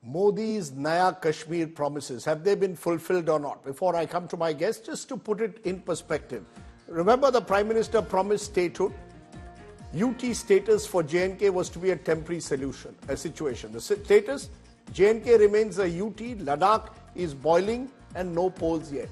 Modi's Naya Kashmir promises, have they been fulfilled or not? Before I come to my guest, just to put it in perspective, remember the Prime Minister promised statehood? UT status for J&K was to be a temporary situation. The status, J&K remains a UT, Ladakh is boiling and no polls yet.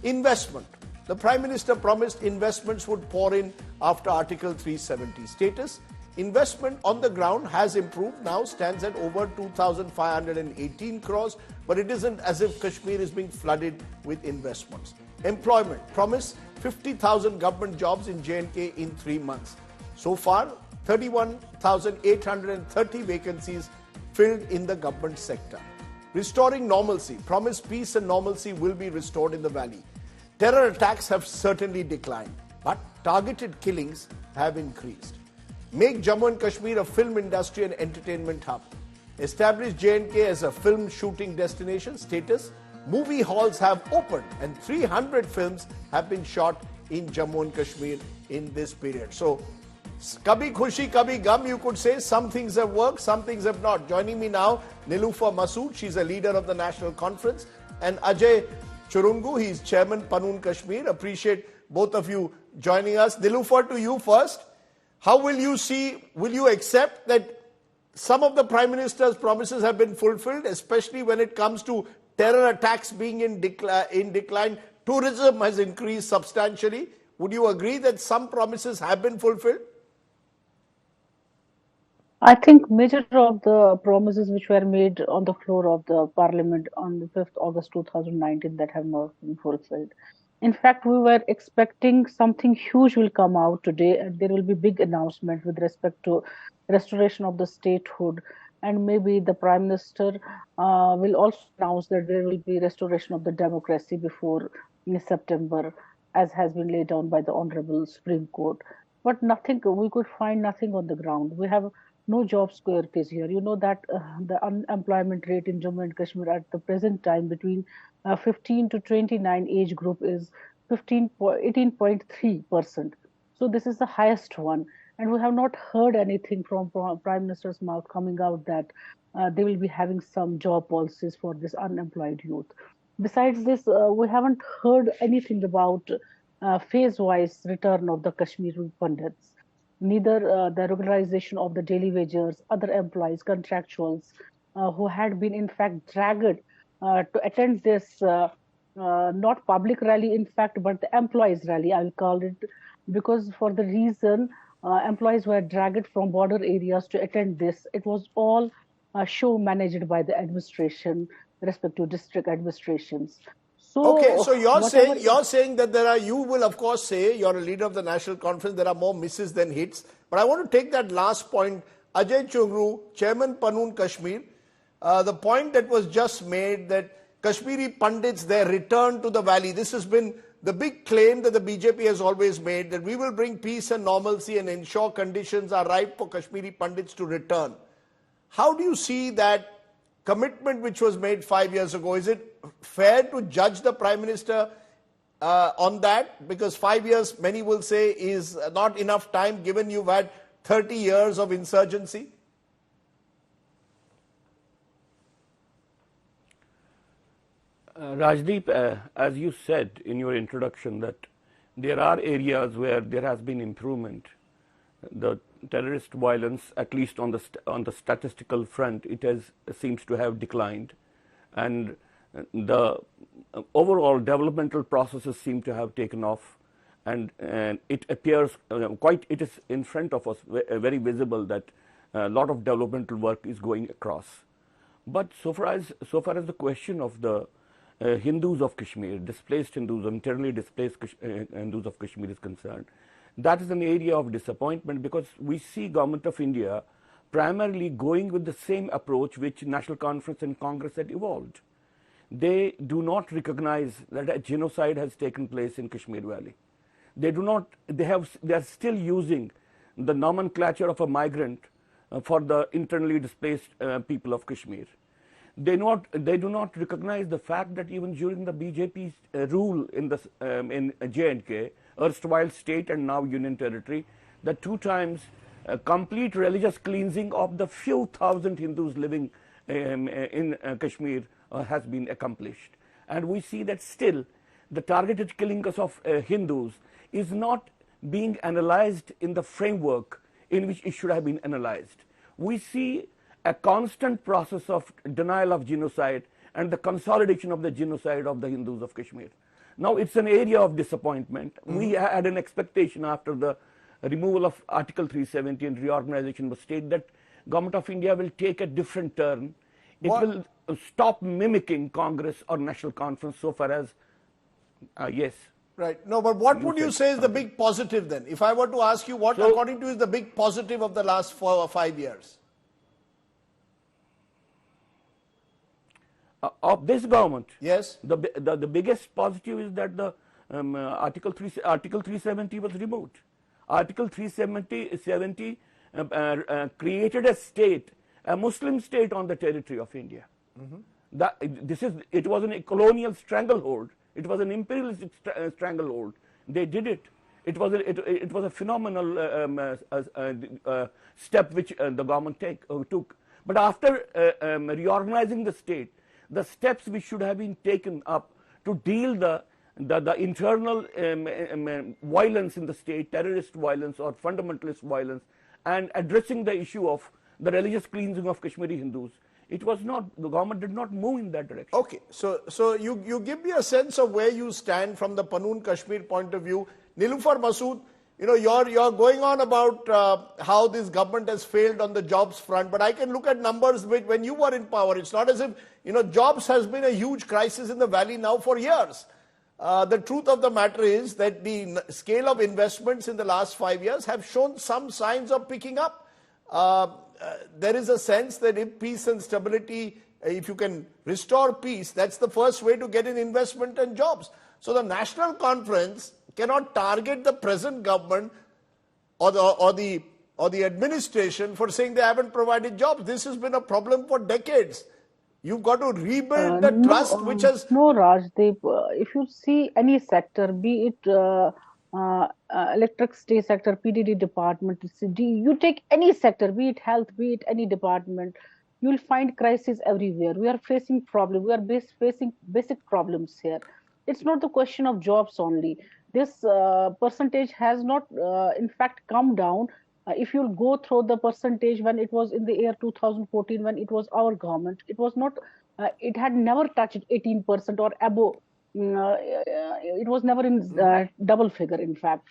Investment. The Prime Minister promised investments would pour in after Article 370. Status, investment on the ground has improved, now stands at over 2,518 crores, but it isn't as if Kashmir is being flooded with investments. Employment, promise 50,000 government jobs in J&K in 3 months. So far, 31,830 vacancies filled in the government sector. Restoring normalcy, promise peace and normalcy will be restored in the valley. Terror attacks have certainly declined, but targeted killings have increased. Make Jammu and Kashmir a film industry and entertainment hub. Establish J&K as a film shooting destination. Status, movie halls have opened and 300 films have been shot in Jammu and Kashmir in this period. So, kabhi khushi, kabhi gum, you could say. Some things have worked, some things have not. Joining me now, Niloofar Masood, she's a leader of the National Conference, and Ajay Churungu, he's Chairman Panun Kashmir. Appreciate both of you joining us. Niloofar, to you first. How will you accept that some of the Prime Minister's promises have been fulfilled, especially when it comes to terror attacks being in decline? Tourism has increased substantially. Would you agree that some promises have been fulfilled? I think major of the promises which were made on the floor of the parliament on the 5th August 2019 that have not been fulfilled. In fact, we were expecting something huge will come out today, and there will be big announcement with respect to restoration of the statehood, and maybe the Prime Minister will also announce that there will be restoration of the democracy before in September, as has been laid down by the Honorable Supreme Court. But nothing, we could find nothing on the ground. We have no job security here. You know that the unemployment rate in Jammu and Kashmir at the present time between 15 to 29 age group is 18.3%. So this is the highest one. And we have not heard anything from Prime Minister's mouth coming out that they will be having some job policies for this unemployed youth. Besides this, we haven't heard anything about phase-wise return of the Kashmiri Pandits. Neither the regularization of the daily wagers, other employees, contractuals who had been in fact dragged to attend this not public rally in fact, but the employees rally, I'll call it, because for the reason employees were dragged from border areas to attend this. It was all show managed by the administration, respective district administrations. Okay, so you're saying that you will of course say, you're a leader of the National Conference, there are more misses than hits. But I want to take that last point. Ajay Churungu, Chairman Panun Kashmir, the point that was just made that Kashmiri Pandits, their return to the valley, this has been the big claim that the BJP has always made, that we will bring peace and normalcy and ensure conditions are ripe for Kashmiri Pandits to return. How do you see that commitment which was made 5 years ago? Is it fair to judge the Prime Minister on that? Because 5 years, many will say, is not enough time given you've had 30 years of insurgency? Rajdeep, as you said in your introduction, that there are areas where there has been improvement. The terrorist violence, at least on the statistical front, seems to have declined, and the overall developmental processes seem to have taken off, and it appears it is in front of us, very visible that a lot of developmental work is going across. But so far as the question of the Hindus of Kashmir, displaced Hindus, internally displaced Hindus of Kashmir is concerned, that is an area of disappointment, because we see Government of India primarily going with the same approach which National Conference and Congress had evolved. They do not recognize that a genocide has taken place in Kashmir Valley. They are still using the nomenclature of a migrant for the internally displaced people of Kashmir. They do not recognize the fact that even during the BJP's rule in J&K, erstwhile state and now union territory, the 2 times complete religious cleansing of the few thousand Hindus living in Kashmir has been accomplished. And we see that still the targeted killing of Hindus is not being analyzed in the framework in which it should have been analyzed. We see a constant process of denial of genocide and the consolidation of the genocide of the Hindus of Kashmir. Now it's an area of disappointment. We had an expectation after the removal of Article 370 and reorganization of the state that Government of India will take a different turn. It will stop mimicking Congress or National Conference so far as, yes. Right. No, but what would you say is the big positive then? If I were to ask you what, according to you, is the big positive of the last 4 or 5 years? Of this government? Yes. The biggest positive is that the Article 370 was removed. Article 370 created a state, a Muslim state on the territory of India. It was a colonial stranglehold. It was an imperialistic stranglehold. They did it. It was a phenomenal step which the government took. But after reorganizing the state, the steps which should have been taken up to deal the internal violence in the state, terrorist violence or fundamentalist violence, and addressing the issue of the religious cleansing of Kashmiri Hindus, it was not, the government did not move in that direction. Okay, so you give me a sense of where you stand from the Panoon Kashmir point of view. Nilufar Masood, you're going on about how this government has failed on the jobs front, but I can look at numbers when you were in power. It's not as if, jobs has been a huge crisis in the valley now for years. The truth of the matter is that the scale of investments in the last 5 years have shown some signs of picking up. There is a sense that if peace and stability, if you can restore peace, that's the first way to get in investment and jobs. So the National Conference cannot target the present government or the administration for saying they haven't provided jobs. This has been a problem for decades. You've got to rebuild the trust which has... No, Rajdeep, if you see any sector, be it electricity sector, PDD department, you take any sector, be it health, be it any department, you will find crisis everywhere. We are facing problems. We are facing basic problems here. It's not the question of jobs only. This percentage has not, in fact, come down. If you go through the percentage when it was in the year 2014, when it was our government, it was not, it had never touched 18% or above. It was never in double figure, in fact.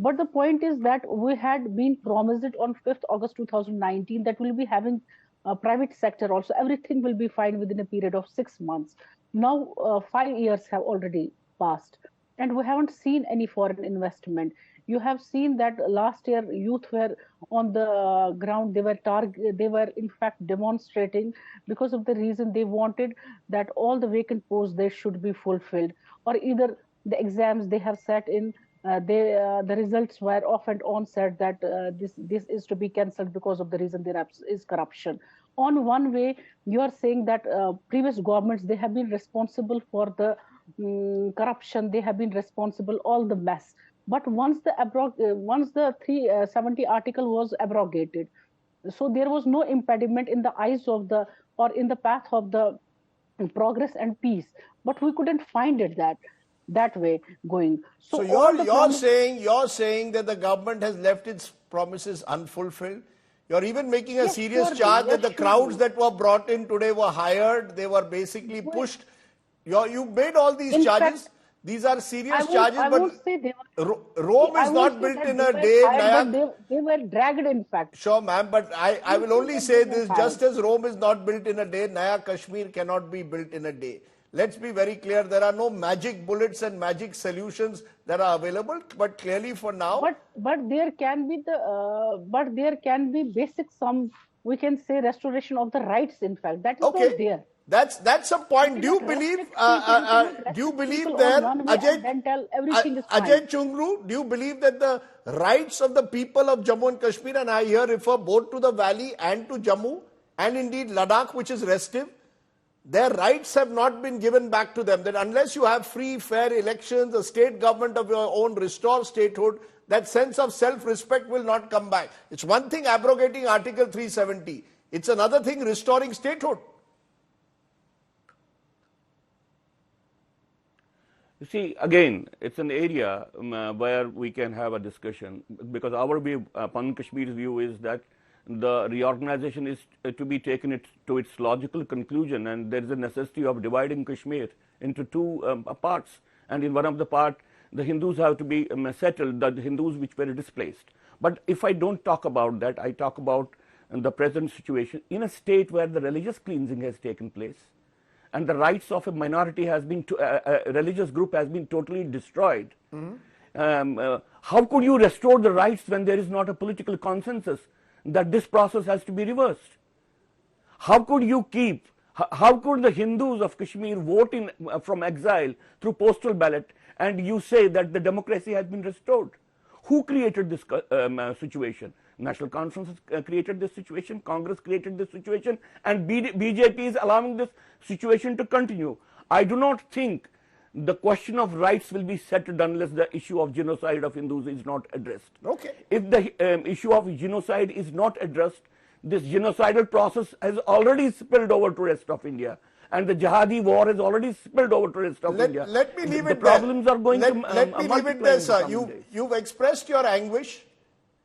But the point is that we had been promised it on 5th August 2019 that we'll be having a private sector also. Everything will be fine within a period of 6 months. Now, 5 years have already passed, and we haven't seen any foreign investment. You have seen that last year youth were on the ground. They were in fact demonstrating because of the reason they wanted that all the vacant posts they should be fulfilled, or either the exams they have sat in, the results were off and on said that this is to be cancelled because of the reason there is corruption. On one way, you are saying that previous governments, they have been responsible for the corruption. They have been responsible all the mess. But once the 370 article was abrogated, so there was no impediment in the eyes of the, or in the path of the progress and peace. But we couldn't find it that way going. So you're saying that the government has left its promises unfulfilled. You're even making a serious charge that the crowds that were brought in today were hired. They were basically pushed. You made all these charges. These are serious charges, but Rome is not built in a day. They were dragged, in fact. Sure, ma'am, but I will only say this, just as Rome is not built in a day, Naya Kashmir cannot be built in a day. Let's be very clear, there are no magic bullets and magic solutions that are available, but clearly for now... But there can be basic, we can say, restoration of the rights, in fact. That is not there. That's a point. Do you believe that Ajay Chungru, do you believe that the rights of the people of Jammu and Kashmir, and I here refer both to the valley and to Jammu and indeed Ladakh, which is restive, their rights have not been given back to them, that unless you have free, fair elections, a state government of your own, restore statehood, that sense of self-respect will not come back. It's one thing abrogating Article 370. It's another thing restoring statehood. You see, again, it's an area where we can have a discussion, because our view, Pan Kashmir's view is that the reorganization is to be taken to its logical conclusion, and there is a necessity of dividing Kashmir into two parts. And in one of the part, the Hindus have to be settled, the Hindus which were displaced. But if I don't talk about that, I talk about the present situation in a state where the religious cleansing has taken place, and the rights of a minority has been, a religious group has been totally destroyed. How could you restore the rights when there is not a political consensus that this process has to be reversed? How could you keep, how could the Hindus of Kashmir vote in, from exile through postal ballot, and you say that the democracy has been restored? Who created this situation? National Conference created this situation, Congress created this situation, and BJP is allowing this situation to continue. I do not think the question of rights will be settled unless the issue of genocide of Hindus is not addressed. Okay. If the issue of genocide is not addressed, this genocidal process has already spilled over to rest of India, and the jihadi war has already spilled over to rest of India. Let me leave the it problems there. are going let to me leave it there, sir. You've expressed your anguish,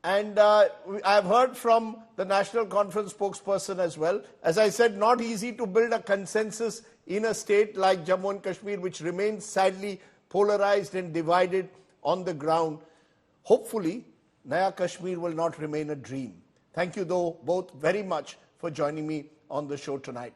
and I've heard from the National Conference spokesperson as well. As I said, not easy to build a consensus in a state like Jammu and Kashmir, which remains sadly polarized and divided on the ground. Hopefully, Naya Kashmir will not remain a dream. Thank you, though, both very much for joining me on the show tonight.